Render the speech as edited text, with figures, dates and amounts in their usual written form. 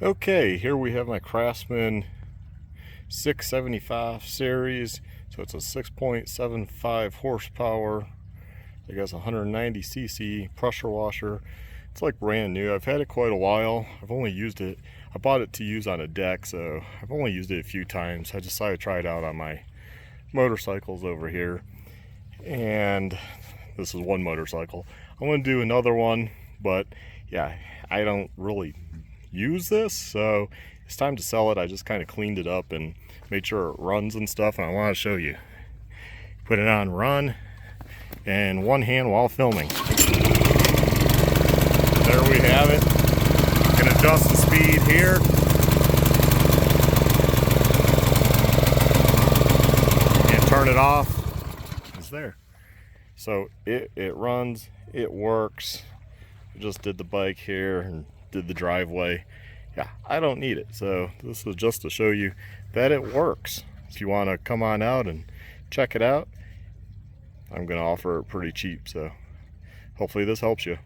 Okay, here we have my Craftsman 675 series. So it's a 6.75 horsepower, I guess 190cc pressure washer. It's like brand new. I've had it quite a while. I've only used it, I bought it to use on a deck, so I've only used it a few times. I decided to try it out on my motorcycles over here. And this is one motorcycle. I'm going to do another one, but yeah, I don't really use this, so it's time to sell it. I just kind of cleaned it up and made sure it runs and stuff, and I want to show you. Put it on run and one hand while filming. There we have it. You can adjust the speed here. And turn it off. It's there. So it runs, it works. I just did the bike here and did the driveway. Yeah, I don't need it. So this is just to show you that it works. If you want to come on out and check it out, I'm going to offer it pretty cheap. So hopefully this helps you.